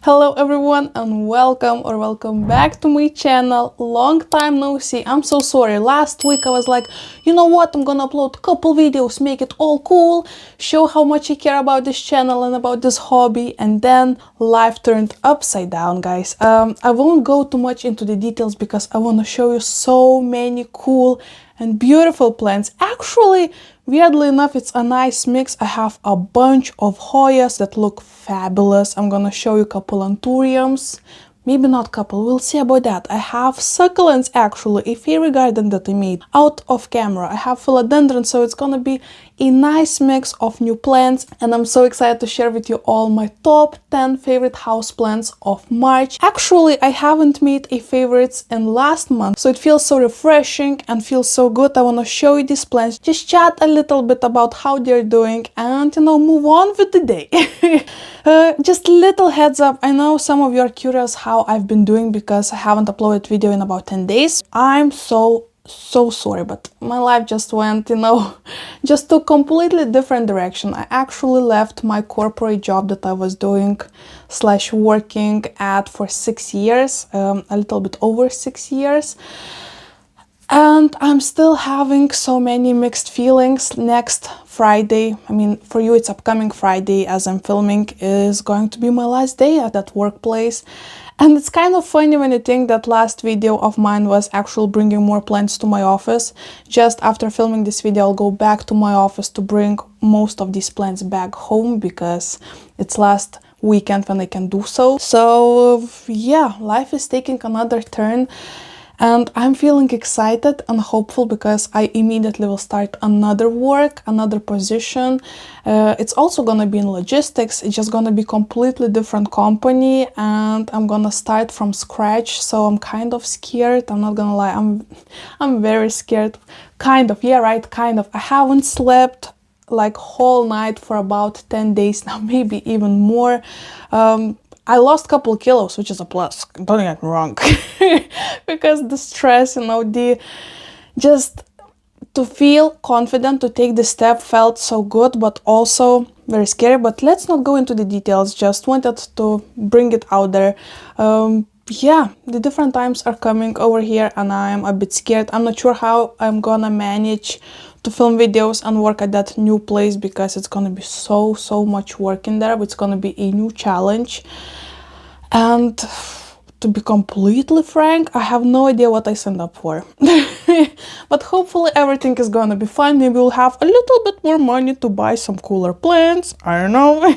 Hello everyone and welcome back to my channel. Long time no see. I'm so sorry. Last week I was like, you know what, I'm gonna upload a couple videos, make it all cool, show how much I care about this channel and about this hobby, and then life turned upside down, guys. I won't go too much into the details because I want to show you so many cool and beautiful plants. Actually, weirdly enough, it's a nice mix. I have a bunch of Hoyas that look fabulous. I'm gonna show you a couple Anthuriums. Maybe not couple, we'll see about that. I have succulents, actually, a fairy garden that I made out of camera. I have Philodendron, so it's gonna be a nice mix of new plants, and I'm so excited to share with you all my top 10 favorite houseplants of March. Actually, I haven't made a favorites in last month, so it feels so refreshing and feels so good. I want to show you these plants, just chat a little bit about how they're doing, and move on with the day. Just little heads up, I know some of you are curious how I've been doing because I haven't uploaded video in about 10 days. I'm so sorry, but my life just went, just to completely different direction. I actually left my corporate job that I was doing / working at for 6 years, a little bit over 6 years. And I'm still having so many mixed feelings. Next Friday, I mean, for you it's upcoming Friday as I'm filming, is going to be my last day at that workplace. And it's kind of funny when you think that last video of mine was actually bringing more plants to my office. Just after filming this video, I'll go back to my office to bring most of these plants back home because it's last weekend when I can do so. So yeah, life is taking another turn. And I'm feeling excited and hopeful because I immediately will start another work, another position. It's also gonna be in logistics. It's just gonna be completely different company, and I'm gonna start from scratch. So I'm kind of scared. I'm not gonna lie. I'm very scared. Kind of. Yeah, right. Kind of. I haven't slept like whole night for about 10 days now, maybe even more. I lost a couple kilos, which is a plus, don't get me wrong, because the stress, just to feel confident to take the step felt so good, but also very scary. But let's not go into the details, just wanted to bring it out there. Yeah, the different times are coming over here and I'm a bit scared. I'm not sure how I'm gonna manage to film videos and work at that new place because it's gonna be so much work in there. It's gonna be a new challenge, and to be completely frank, I have no idea what I signed up for. But hopefully everything is gonna be fine. Maybe we'll have a little bit more money to buy some cooler plants, I don't know.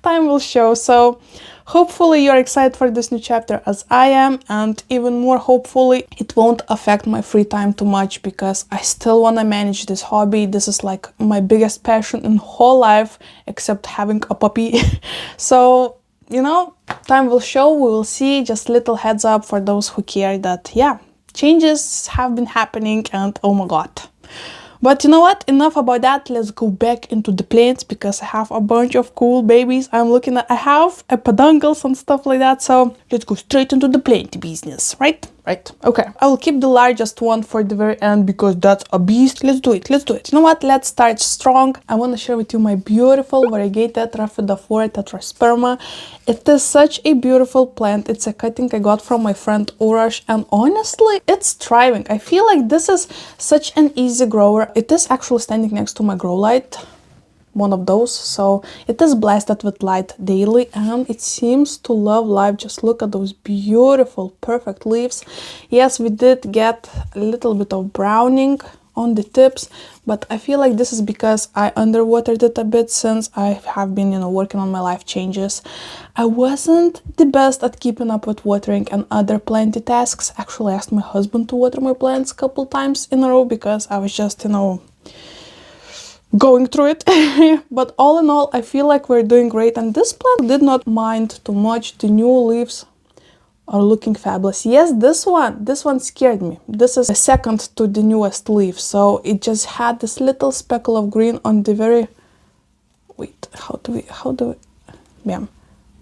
Time will show. So hopefully you're excited for this new chapter as I am, and even more hopefully it won't affect my free time too much because I still want to manage this hobby. This is like my biggest passion in whole life except having a puppy. So, time will show, we will see. Just little heads up for those who care that, yeah, changes have been happening and oh my god. But you know what? Enough about that. Let's go back into the plants because I have a bunch of cool babies. I'm looking at, I have a peduncles and stuff like that. So let's go straight into the plant business, right? Right. Okay. I will keep the largest one for the very end because that's a beast. Let's do it. Let's do it. You know what? Let's start strong. I want to share with you my beautiful variegated Rhaphidophora tetrasperma. It is such a beautiful plant. It's a cutting I got from my friend Urash, and honestly, it's thriving. I feel like this is such an easy grower. It is actually standing next to my grow light, one of those, so it is blasted with light daily and it seems to love life. Just look at those beautiful perfect leaves. Yes, we did get a little bit of browning on the tips, but I feel like this is because I underwatered it a bit since I have been working on my life changes. I wasn't the best at keeping up with watering and other planty tasks. Actually, I asked my husband to water my plants a couple times in a row because I was just going through it. But all in all, I feel like we're doing great, and this plant did not mind too much. The new leaves are looking fabulous. Yes, this one scared me. This is the second to the newest leaf, so it just had this little speckle of green on the very, wait, how do we, yeah,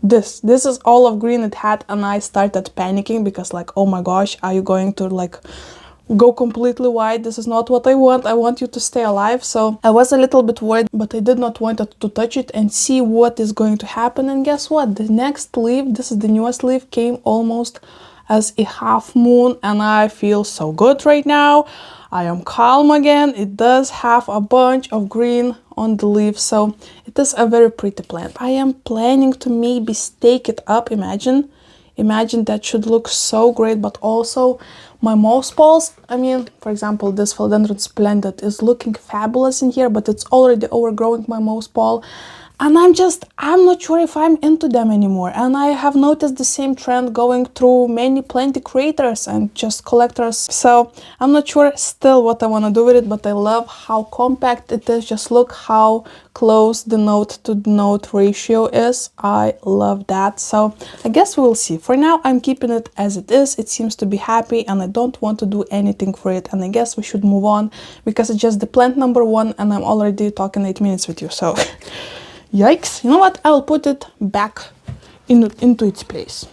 this is all of green it had, and I started panicking because like, oh my gosh, are you going to like go completely white. This is not what I want. I want you to stay alive. So I was a little bit worried, but I did not want to touch it and see what is going to happen. And guess what? The next leaf, this is the newest leaf, came almost as a half moon, and I feel so good right now. I am calm again. It does have a bunch of green on the leaves, so it is a very pretty plant. I am planning to maybe stake it up. Imagine that should look so great. But also my moss balls, I mean, for example, this Philodendron splendid is looking fabulous in here, but it's already overgrowing my moss ball. And I'm not sure if I'm into them anymore. And I have noticed the same trend going through many plenty creators and just collectors. So I'm not sure still what I want to do with it, but I love how compact it is. Just look how close the note to the note ratio is. I love that. So I guess we will see. For now, I'm keeping it as it is. It seems to be happy and I don't want to do anything for it. And I guess we should move on because it's just the plant number 1 and I'm already talking 8 minutes with you. So yikes. You know what? I'll put it back into its place.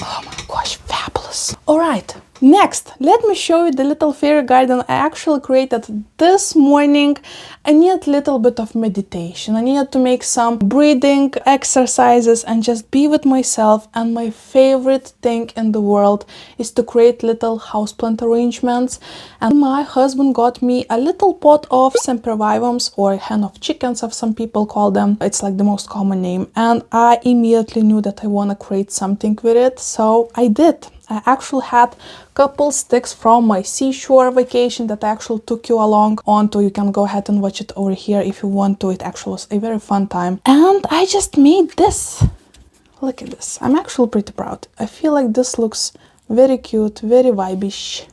Oh my gosh, fabulous. All right, next, let me show you the little fairy garden I actually created this morning. I need a little bit of meditation. I needed to make some breathing exercises and just be with myself. And my favorite thing in the world is to create little houseplant arrangements. And my husband got me a little pot of sempervivums, or hen of chickens, as some people call them. It's like the most common name. And I immediately knew that I want to create something with it. So I did. I actually had a couple sticks from my seashore vacation that I actually took you along onto. You can go ahead and watch it over here if you want to. It actually was a very fun time. And I just made this. Look at this. I'm actually pretty proud. I feel like this looks very cute, very vibey-ish,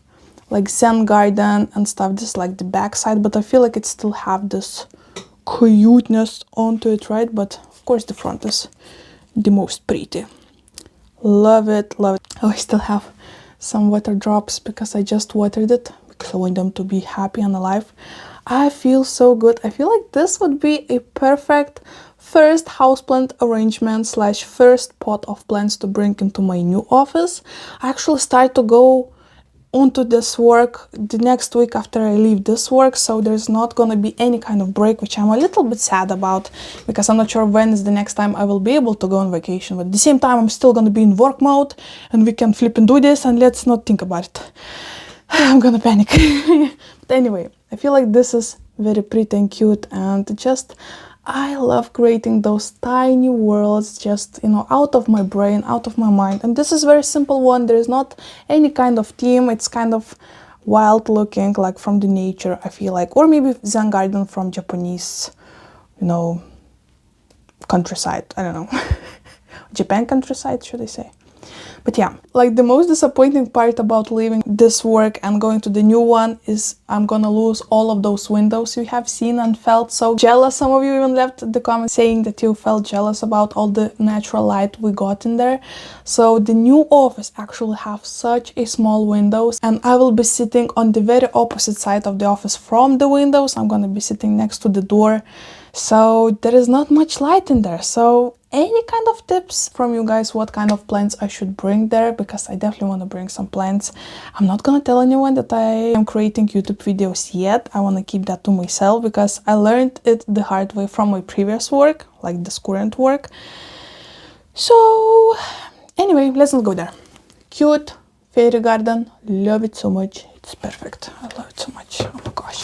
like Zen garden and stuff. This is like the back side, but I feel like it still have this cuteness onto it, right? But of course the front is the most pretty. Love it, love it. Oh, I still have some water drops because I just watered it because I want them to be happy and alive. I feel so good. I feel like this would be a perfect first houseplant arrangement / first pot of plants to bring into my new office. I actually start to go onto this work the next week after I leave this work, so there's not gonna be any kind of break, which I'm a little bit sad about because I'm not sure when is the next time I will be able to go on vacation. But at the same time, I'm still gonna be in work mode and we can flip and do this, and let's not think about it. I'm gonna panic. But anyway, I feel like this is very pretty and cute, and just I love creating those tiny worlds just, you know, out of my brain, out of my mind. And this is very simple one. There is not any kind of theme. It's kind of wild looking, like from the nature, I feel like. Or maybe Zen garden from Japanese, you know, countryside. I don't know. Japan countryside, should I say. But yeah, like the most disappointing part about leaving this work and going to the new one is I'm gonna lose all of those windows you have seen and felt so jealous. Some of you even left the comments saying that you felt jealous about all the natural light we got in there. So the new office actually have such a small windows, and I will be sitting on the very opposite side of the office from the windows. I'm gonna be sitting next to the door. So there is not much light in there. So any kind of tips from you guys, what kind of plants I should bring there, because I definitely want to bring some plants. I'm not gonna tell anyone that I am creating YouTube videos yet. I want to keep that to myself because I learned it the hard way from my previous work, like this current work. So anyway, let's not go there. Cute fairy garden, love it so much. It's perfect. I love it so much. Oh my gosh.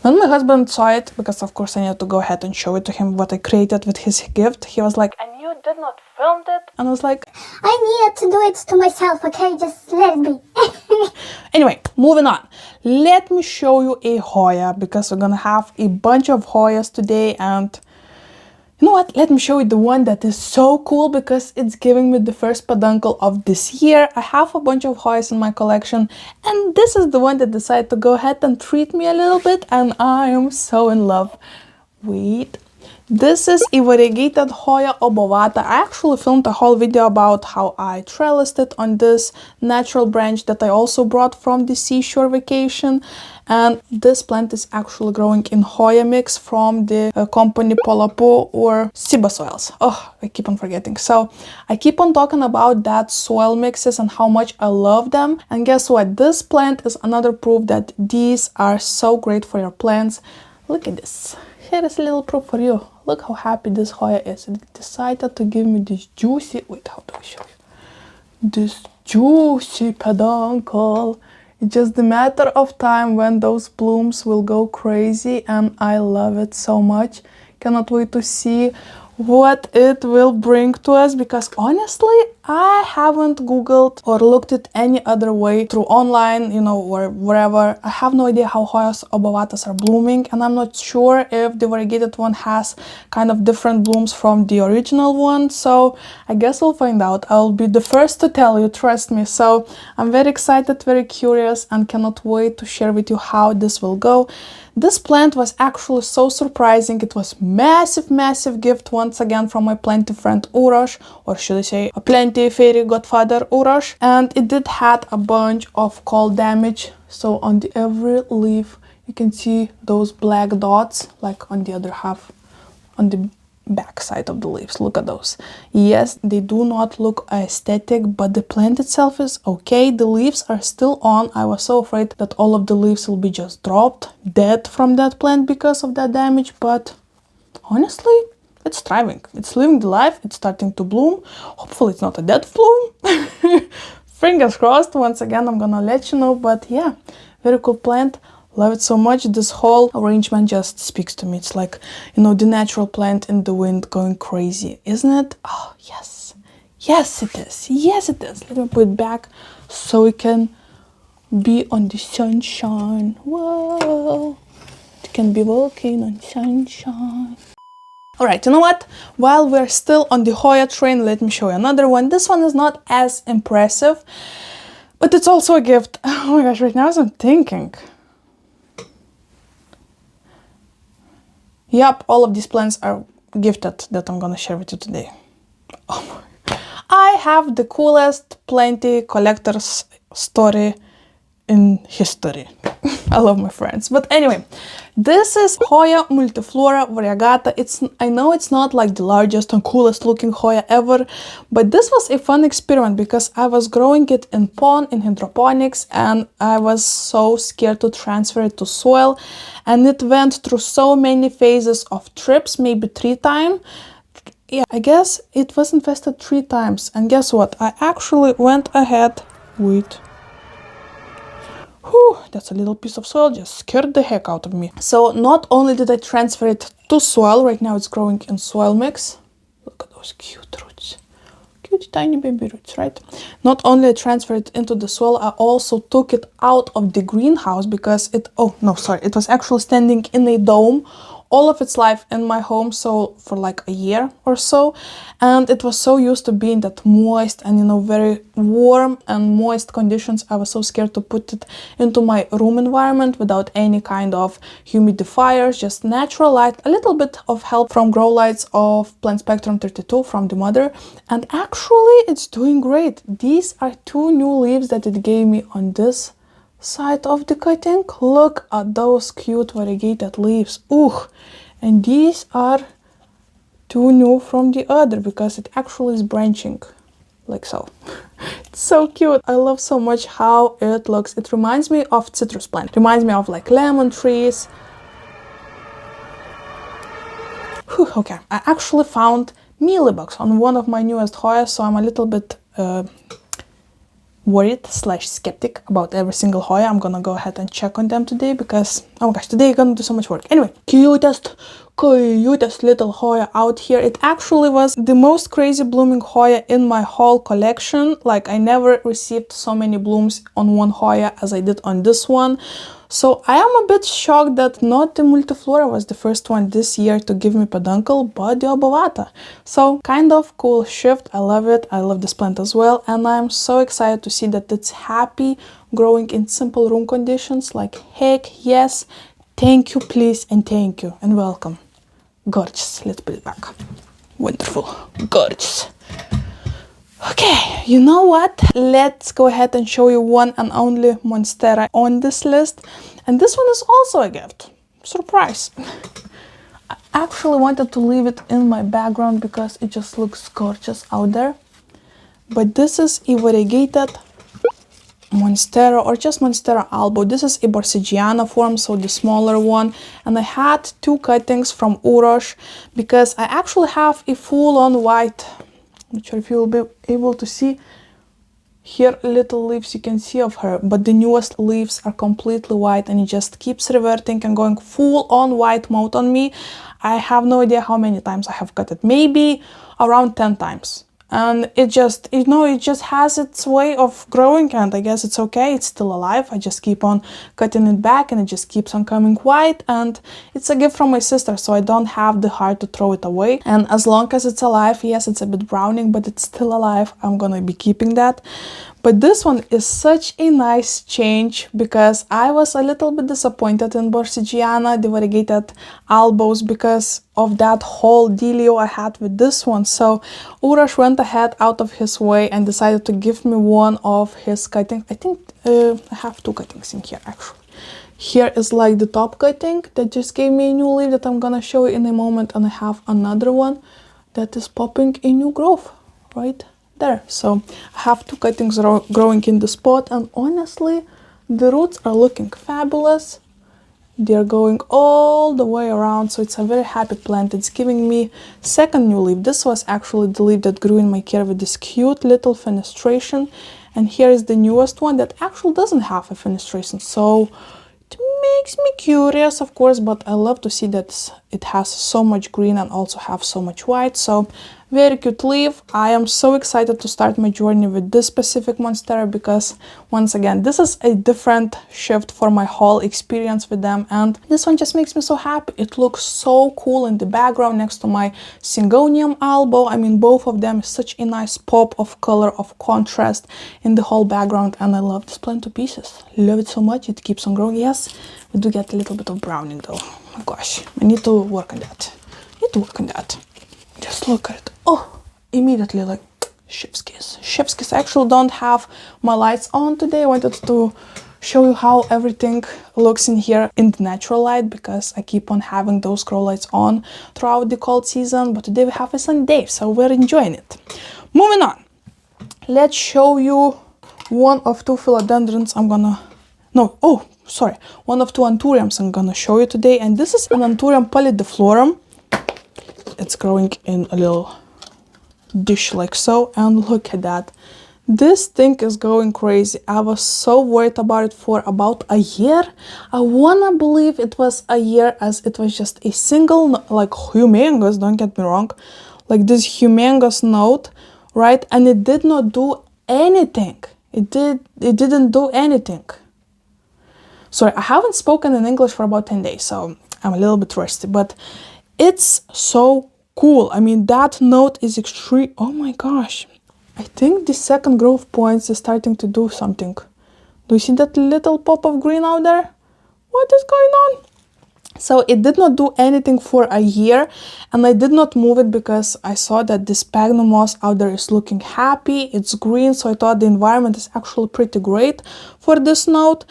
When my husband saw it, because of course I needed to go ahead and show it to him what I created with his gift, he was like, "And you did not film it?" And I was like, I needed to do it to myself, okay? Just let me. Anyway, moving on. Let me show you a Hoya, because we're gonna have a bunch of Hoyas today, and you know what? Let me show you the one that is so cool because it's giving me the first peduncle of this year. I have a bunch of Hoyas in my collection, and this is the one that decided to go ahead and treat me a little bit, and I am so in love. Wait, This is a variegated Hoya obovata. I actually filmed a whole video about how I trellised it on this natural branch that I also brought from the seashore vacation. And this plant is actually growing in Hoya mix from the company Polapo or Siba soils. Oh, I keep on forgetting. So I keep on talking about that soil mixes and how much I love them. And guess what? This plant is another proof that these are so great for your plants. Look at this. Here is a little proof for you. Look how happy this Hoya is. It decided to give me this juicy, wait, how do I show you? This juicy peduncle. It's just a matter of time when those blooms will go crazy, and I love it so much. Cannot wait to see what it will bring to us, because honestly I haven't googled or looked at any other way through online, you know, or wherever. I have no idea how Hoyas obovatas are blooming, and I'm not sure if the variegated one has kind of different blooms from the original one, so I guess we'll find out. I'll be the first to tell you, trust me. So I'm very excited, very curious, and cannot wait to share with you how this will go. This plant was actually so surprising. It was massive gift once again from my planty friend Uroš, or should I say a planty fairy godfather Uroš, and it did had a bunch of cold damage. So on the every leaf you can see those black dots, like on the other half, on the back side of the leaves. Look at those. Yes, they do not look aesthetic, but the plant itself is okay. The leaves are still on. I was so afraid that all of the leaves will be just dropped dead from that plant because of that damage, but honestly it's thriving. It's living the life. It's starting to bloom. Hopefully it's not a dead bloom. Fingers crossed. Once again I'm gonna let you know, but yeah, very cool plant. Love it so much. This whole arrangement just speaks to me. It's like, you know, the natural plant in the wind going crazy, isn't it? Oh, yes. Yes, it is. Yes, it is. Let me put it back so it can be on the sunshine. Whoa. It can be walking on sunshine. Alright, you know what? While we're still on the Hoya train, let me show you another one. This one is not as impressive, but it's also a gift. Oh my gosh, right now as I'm thinking. Yep, all of these plants are gifted that I'm gonna share with you today. Oh my. I have the coolest planty collector's story in history. I love my friends. But anyway, this is Hoya multiflora variegata. I know it's not like the largest and coolest looking Hoya ever, but this was a fun experiment because I was growing it in pond in hydroponics, and I was so scared to transfer it to soil, and it went through so many phases of trips, maybe 3 times. Yeah, I guess it was infested 3 times, and guess what? I actually went ahead with... Whew, that's a little piece of soil, just scared the heck out of me. So not only did I transfer it to soil, right now it's growing in soil mix. Look at those cute roots. Cute tiny baby roots, right? Not only I transferred it into the soil, I also took it out of the greenhouse because it was actually standing in a dome all of its life in my home, so for like a year or so, and it was so used to being that moist and, you know, very warm and moist conditions. I was so scared to put it into my room environment without any kind of humidifiers, just natural light, a little bit of help from grow lights of Plant Spectrum 32 from the mother, and actually it's doing great. These are 2 new leaves that it gave me on this side of the cutting. Look at those cute variegated leaves. Ooh, and these are 2 new from the other because it actually is branching like so. It's so cute. I love so much how it looks. It reminds me of citrus plant. It reminds me of like lemon trees. Whew, okay, I actually found mealybugs on one of my newest Hoyas, so I'm a little bit worried / skeptic about every single Hoya. I'm gonna go ahead and check on them today because, oh my gosh, today you're gonna do so much work. Anyway, cutest little Hoya out here. It actually was the most crazy blooming Hoya in my whole collection. Like, I never received so many blooms on one Hoya as I did on this one. So I am a bit shocked that not the multiflora was the first one this year to give me peduncle, but the obovata. So kind of cool shift. I love it. I love this plant as well, and I'm so excited to see that it's happy growing in simple room conditions. Like, heck yes, thank you, please, and thank you and welcome. Gorgeous. Let's put it back. Wonderful. Gorgeous. Okay, you know what? Let's go ahead and show you one and only Monstera on this list. And this one is also a gift. Surprise. I actually wanted to leave it in my background because it just looks gorgeous out there. But this is a variegated Monstera or just Monstera albo. This is a borsigiana form, so the smaller one. And I had two cuttings from Uroš because I actually have a full-on white. I'm not sure if you'll be able to see here little leaves you can see of her, but the newest leaves are completely white and it just keeps reverting and going full on white mode on me. I have no idea how many times I have cut it, maybe around 10 times. And it just, you know, it just has its way of growing, and I guess it's okay, it's still alive. I just keep on cutting it back and it just keeps on coming white, and it's a gift from my sister, so I don't have the heart to throw it away. And as long as it's alive, yes, it's a bit browning, but it's still alive, I'm gonna be keeping that. But this one is such a nice change because I was a little bit disappointed in borsigiana, the variegated albos, because of that whole dealio I had with this one. So Uroš went ahead out of his way and decided to give me one of his cuttings. I think I have two cuttings in here actually. Here is like the top cutting that just gave me a new leaf that I'm gonna show you in a moment, and I have another one that is popping a new growth right there. So I have two cuttings growing in the spot, and honestly the roots are looking fabulous. They're going all the way around, so it's a very happy plant. It's giving me second new leaf. This was actually the leaf that grew in my care with this cute little fenestration, and here is the newest one that actually doesn't have a fenestration. So it makes me curious, of course, but I love to see that it has so much green and also have so much white. So very cute leaf. I am so excited to start my journey with this specific Monstera because, once again, this is a different shift for my whole experience with them, and this one just makes me so happy. It looks so cool in the background next to my Syngonium albo. I mean, both of them is such a nice pop of color, of contrast in the whole background, and I love this plant to pieces. Love it so much. It keeps on growing. Yes, we do get a little bit of browning though. Oh my gosh, I need to work on that. Just look at it. Oh, immediately like chef's kiss. Chef's kiss. I actually don't have my lights on today. I wanted to show you how everything looks in here in the natural light because I keep on having those grow lights on throughout the cold season. But today we have a sunny day, so we're enjoying it. Moving on. Let's show you one of two philodendrons one of two Anthuriums I'm gonna show you today. And this is an Anthurium pallidiflorum. It's growing in a little dish like so, and look at that. This thing is going crazy. I was so worried about it for about a year. I wanna believe it was a year, as it was just a single, like, humongous, don't get me wrong, like this humongous node, right? And it did not do anything. It didn't do anything. Sorry, I haven't spoken in English for about 10 days, so I'm a little bit rusty, but it's so cool. I mean, that node is extreme. Oh my gosh. I think the second growth points is starting to do something. Do you see that little pop of green out there? What is going on? So it did not do anything for a year, and I did not move it because I saw that the sphagnum moss out there is looking happy. It's green, so I thought the environment is actually pretty great for this node.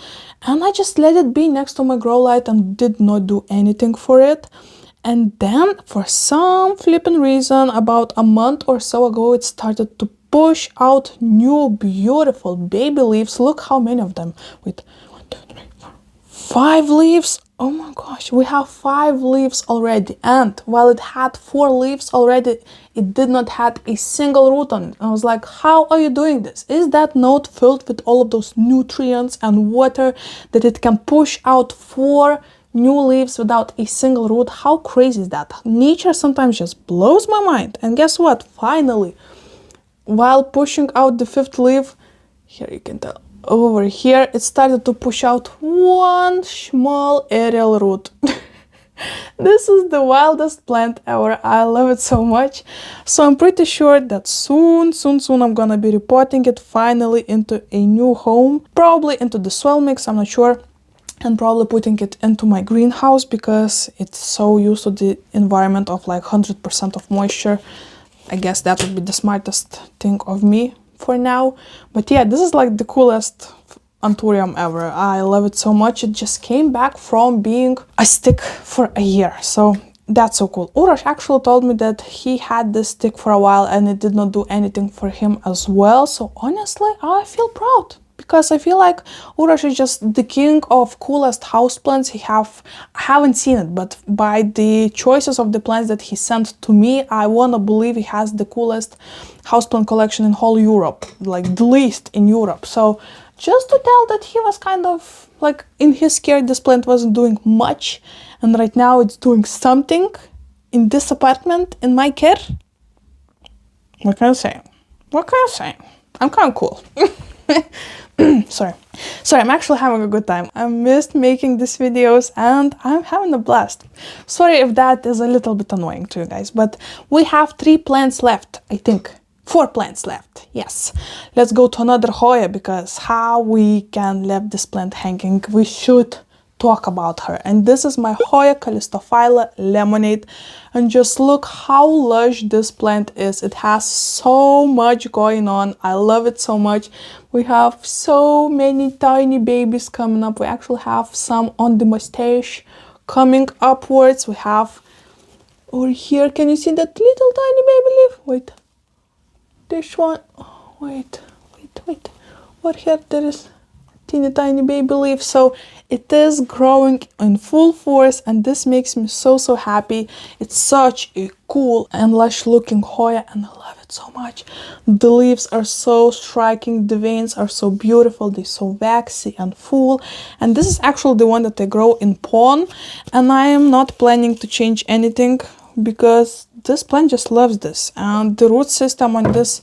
And I just let it be next to my grow light and did not do anything for it. And then, for some flippin' reason, about a month or so ago, it started to push out new beautiful baby leaves. Look how many of them. Wait, 1, 2, 3, 4, 5 leaves. Oh my gosh, we have 5 leaves already. And while it had 4 leaves already, it did not have a single root on it. I was like, how are you doing this? Is that node filled with all of those nutrients and water that it can push out 4 new leaves without a single root? How crazy is that? Nature sometimes just blows my mind. And guess what? Finally, while pushing out the 5th leaf, here you can tell, over here, it started to push out one small aerial root. This is the wildest plant ever. I love it so much. So I'm pretty sure that soon I'm gonna be repotting it finally into a new home, probably into the soil mix. I'm not sure. and probably putting it into my greenhouse because it's so used to the environment of like 100% of moisture. I guess that would be the smartest thing of me for now. But yeah, this is like the coolest Anthurium ever. I love it so much. It just came back from being a stick for a year. So that's so cool. Uroš actually told me that he had this stick for a while and it did not do anything for him as well. So honestly, I feel proud. Because I feel like Uroš is just the king of coolest houseplants. I haven't seen it, but by the choices of the plants that he sent to me, I wanna believe he has the coolest houseplant collection in whole Europe, like the least in Europe. So just to tell that he was kind of like in his care, this plant wasn't doing much, and right now it's doing something in this apartment in my care. What can I say? What can I say? I'm kind of cool. Sorry, I'm actually having a good time. I missed making these videos and I'm having a blast. Sorry if that is a little bit annoying to you guys, but we have 3 plants left, I think. 4 plants left, yes. Let's go to another Hoya because how we can leave this plant hanging, we should talk about her. And this is my Hoya callistophylla lemonade, and just look how lush this plant is. It has so much going on. I love it so much. We have so many tiny babies coming up. We actually have some on the mustache coming upwards. We have over here, can you see that little tiny baby leaf? Wait, this one, oh, wait, over here there is teeny tiny baby leaf. So it is growing in full force, and this makes me so happy. It's such a cool and lush looking Hoya, and I love it so much. The leaves are so striking, the veins are so beautiful, they're so waxy and full. And this is actually the one that I grow in pond, and I am not planning to change anything because this plant just loves this, and the root system on this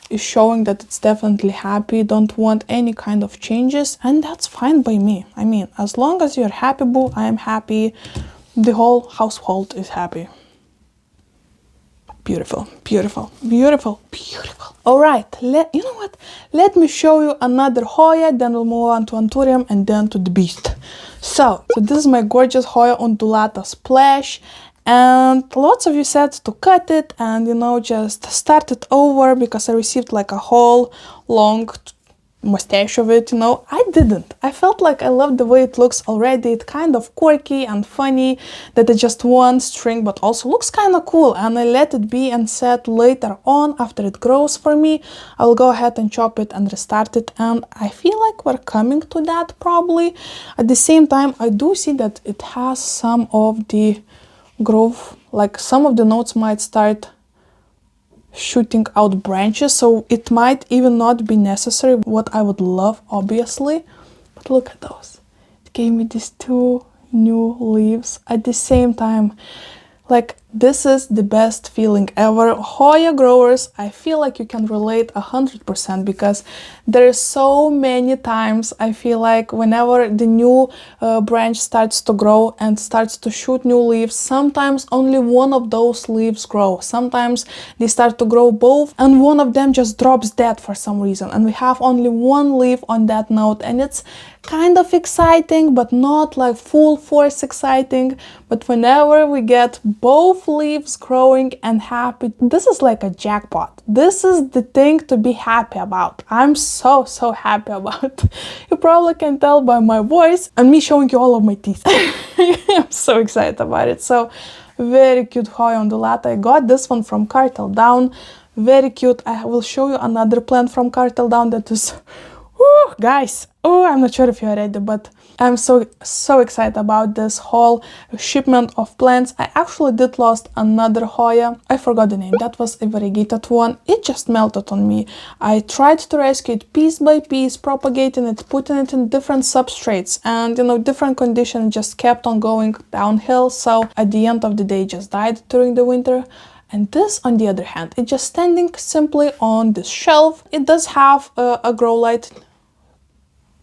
is showing that it's definitely happy, don't want any kind of changes, and that's fine by me. I mean, as long as you're happy, boo, I am happy. The whole household is happy. Beautiful, beautiful, beautiful, beautiful. All right, you know what? Let me show you another Hoya, then we'll move on to Anthurium and then to the beast. So this is my gorgeous Hoya undulata splash. And lots of you said to cut it and, you know, just start it over because I received like a whole long mustache of it, you know. I didn't. I felt like I loved the way it looks already. It's kind of quirky and funny that it's just one string, but also looks kind of cool. And I let it be and said later on, after it grows for me, I'll go ahead and chop it and restart it. And I feel like we're coming to that probably. At the same time, I do see that it has some of the growth, like some of the nodes might start shooting out branches, so it might even not be necessary, what I would love obviously. But look at those, it gave me these 2 new leaves at the same time. Like, this is the best feeling ever. Hoya growers, I feel like you can relate 100% because there are so many times I feel like whenever the new branch starts to grow and starts to shoot new leaves, sometimes only one of those leaves grow. Sometimes they start to grow both and one of them just drops dead for some reason. And we have only one leaf on that node, and it's kind of exciting, but not like full force exciting. But whenever we get both leaves growing and happy, this is like a jackpot. This is the thing to be happy about. I'm so happy about. You probably can tell by my voice and me showing you all of my teeth. I'm so excited about it. So very cute Hoya undulata. I got this one from Cartel Down. Very cute. I will show you another plant from Cartel Down that is, woo, guys. Oh, I'm not sure if you're ready, but I'm so excited about this whole shipment of plants. I actually did lost another Hoya. I forgot the name. That was a variegated one. It just melted on me. I tried to rescue it piece by piece, propagating it, putting it in different substrates, and, you know, different conditions, just kept on going downhill. So at the end of the day, it just died during the winter. And this, on the other hand, it's just standing simply on this shelf. It does have a grow light,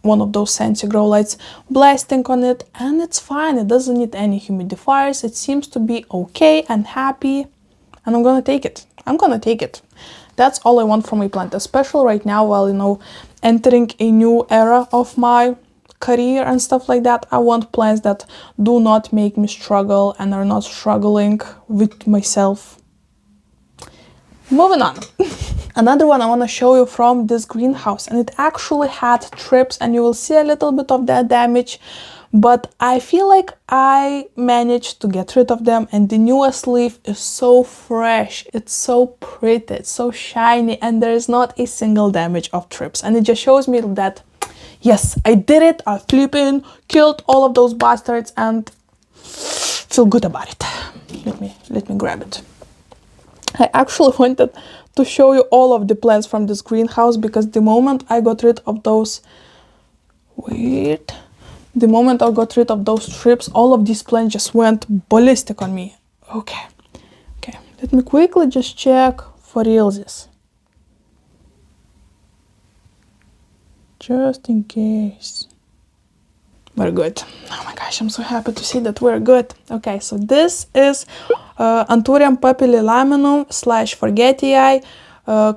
one of those fancy grow lights blasting on it, and it's fine. It doesn't need any humidifiers. It seems to be okay and happy, and I'm gonna take it. I'm gonna take it. That's all I want from my plant, especially right now while, you know, entering a new era of my career and stuff like that. I want plants that do not make me struggle and are not struggling with myself. Moving on. Another one I want to show you from this greenhouse, and it actually had thrips, and you will see a little bit of that damage, but I feel like I managed to get rid of them, and the newest leaf is so fresh, it's so pretty, it's so shiny, and there is not a single damage of thrips, and it just shows me that yes, I did it. I flipping killed all of those bastards and feel good about it. Let me grab it. I actually wanted to show you all of the plants from this greenhouse, because the moment I got rid of those, the moment I got rid of those strips, all of these plants just went ballistic on me. Okay, let me quickly just check for realsies. Just in case. We're good. Oh my gosh, I'm so happy to see that we're good. Okay, so this is Anthurium papillilaminum / forgetii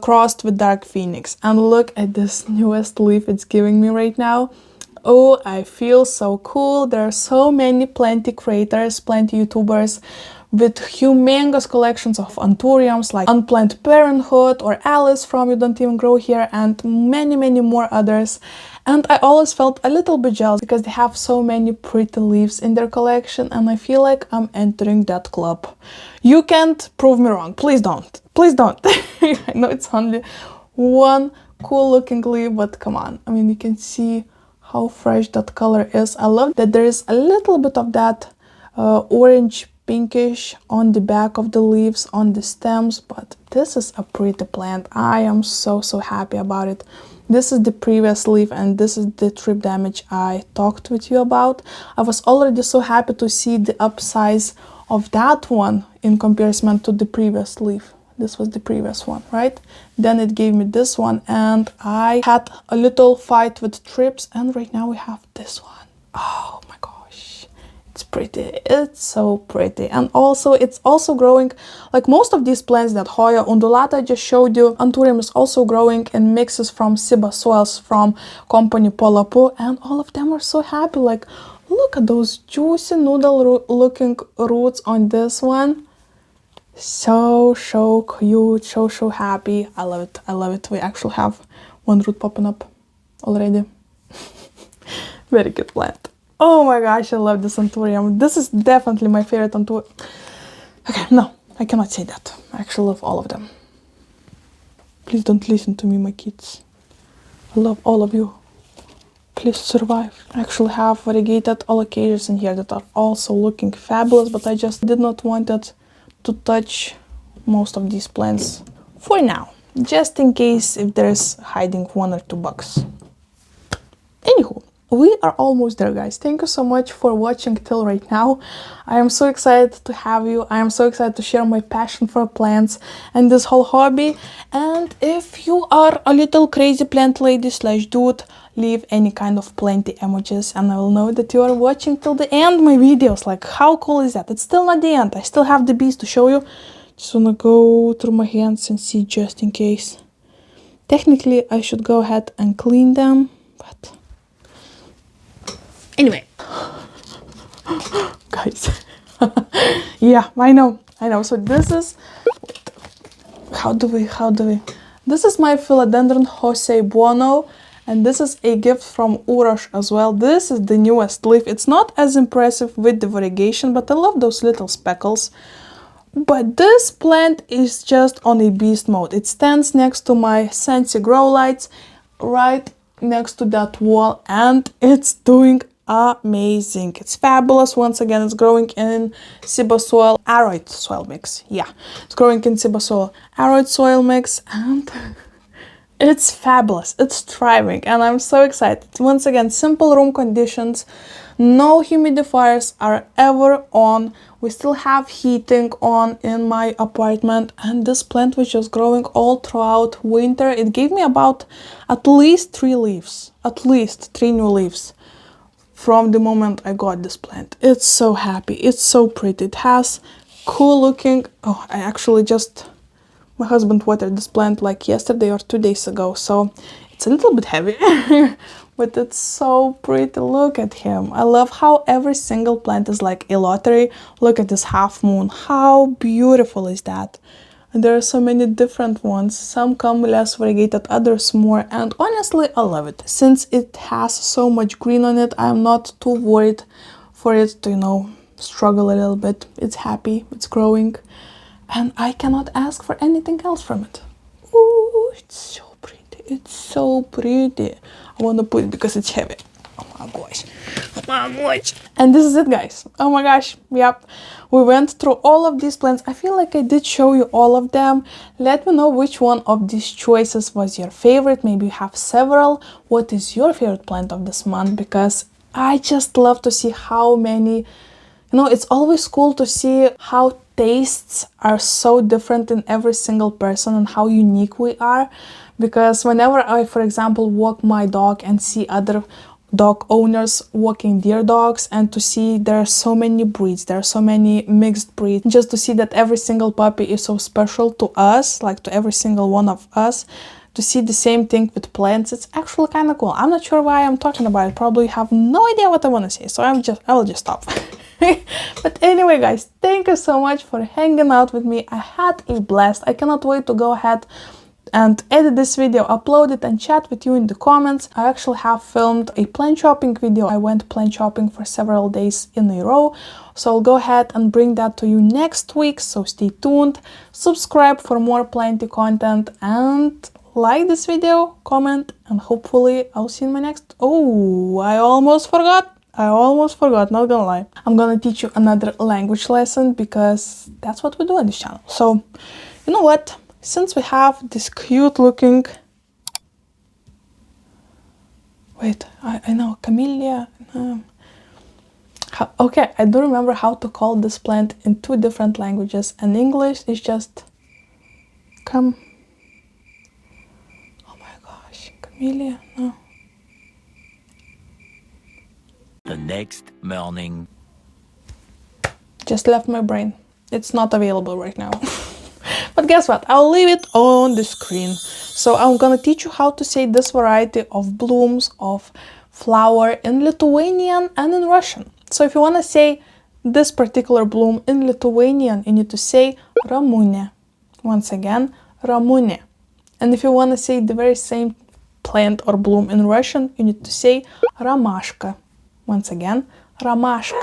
crossed with dark phoenix. And look at this newest leaf it's giving me right now. Oh, I feel so cool. There are so many plenty creators, plenty YouTubers with humongous collections of Anthuriums like Unplanned Parenthood or Alice from You Don't Even Grow Here, and many more others. And I always felt a little bit jealous because they have so many pretty leaves in their collection, and I feel like I'm entering that club. You can't prove me wrong. Please don't. Please don't. I know it's only one cool looking leaf, but come on. I mean, you can see how fresh that color is. I love that there is a little bit of that orange pinkish on the back of the leaves, on the stems, but this is a pretty plant. I am so happy about it. This is the previous leaf, and this is the thrip damage I talked with you about. I was already so happy to see the upsize of that one in comparison to the previous leaf. This was the previous one, right? Then it gave me this one, and I had a little fight with thrips, and right now we have this one. Oh my gosh, it's pretty. It's so pretty. And also, it's also growing, like most of these plants that Hoya, undulata I just showed you, Anthurium is also growing in mixes from Siba soils from company Polapu, and all of them are so happy. Like, look at those juicy noodle looking roots on this one. So cute, so happy. I love it. I love it. We actually have one root popping up already. Very cute plant. Oh my gosh, I love this Anthurium. This is definitely my favorite Anthurium. Okay, no, I cannot say that. I actually love all of them. Please don't listen to me, my kids. I love all of you. Please survive. I actually have variegated alocasias in here that are also looking fabulous, but I just did not want it to touch most of these plants for now, just in case if there's hiding 1 or 2 bugs. Anywho, we are almost there, guys. Thank you so much for watching till right now. I am so excited to have you. I am so excited to share my passion for plants and this whole hobby. And if you are a little crazy plant lady / dude, leave any kind of plenty emojis, and I will know that you are watching till the end my videos. Like, how cool is that? It's still not the end. I still have the bees to show you. Just wanna go through my hands and see just in case. Technically, I should go ahead and clean them, but anyway. Guys. Yeah, I know. So this is, how do we? This is my Philodendron Hoya buono, and this is a gift from Urosh as well. This is the newest leaf. It's not as impressive with the variegation, but I love those little speckles. But this plant is just on a beast mode. It stands next to my Sensi grow lights, right next to that wall, and it's doing amazing. It's fabulous. Once again, it's growing in Siba soil aroid soil mix. Yeah, it's growing in Siba soil aroid soil mix, and it's fabulous. It's thriving, and I'm so excited. Once again, simple room conditions. No humidifiers are ever on. We still have heating on in my apartment, and this plant was just growing all throughout winter. It gave me about at least 3 leaves, at least 3 new leaves from the moment I got this plant. It's so happy. It's so pretty. It has cool looking. Oh, I actually just, my husband watered this plant like yesterday or 2 days ago, so it's a little bit heavy. but it's so pretty. Look at him. I love how every single plant is like a lottery. Look at this half moon. How beautiful is that? And there are so many different ones. Some come less variegated, others more. And honestly, I love it. Since it has so much green on it, I'm not too worried for it to, struggle a little bit. It's happy, it's growing. And I cannot ask for anything else from it. Ooh, it's so pretty. It's so pretty. I want to put it because it's heavy. Oh my gosh. Oh my gosh. And this is it, guys. Oh my gosh. Yep. We went through all of these plants. I feel like I did show you all of them. Let me know which one of these choices was your favorite. Maybe you have several. What is your favorite plant of this month? Because I just love to see how many. It's always cool to see how tastes are so different in every single person and how unique we are. Because whenever I, for example, walk my dog and see other dog owners walking their dogs, and to see there are so many breeds, there are so many mixed breeds, just to see that every single puppy is so special to us, like to every single one of us, to see the same thing with plants, it's actually kind of cool. I'm not sure why I'm talking about it, probably have no idea what I want to say, so I will just stop. But anyway, guys, thank you so much for hanging out with me. I had a blast. I cannot wait to go ahead and edit this video, upload it, and chat with you in the comments. I actually have filmed a plant shopping video. I went plant shopping for several days in a row, so I'll go ahead and bring that to you next week, so stay tuned. Subscribe for more planty content, and like this video, comment, and hopefully I'll see you in my next... Oh, I almost forgot, not gonna lie. I'm gonna teach you another language lesson because that's what we do on this channel. So, you know what? Since we have this cute looking... Wait, I know, camellia... Okay, I do remember how to call this plant in 2 different languages. And English is just... Oh my gosh, camellia, no. The next morning. Just left my brain. It's not available right now. But guess what? I'll leave it on the screen. So I'm gonna teach you how to say this variety of blooms, of flower in Lithuanian and in Russian. So if you wanna say this particular bloom in Lithuanian, you need to say Ramune. Once again, Ramune. And if you wanna say the very same plant or bloom in Russian, you need to say Ramashka. Once again, Ramashka.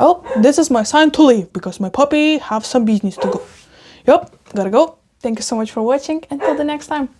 Oh, this is my sign to leave because my puppy have some business to go. Yup, gotta go. Thank you so much for watching. Until the next time.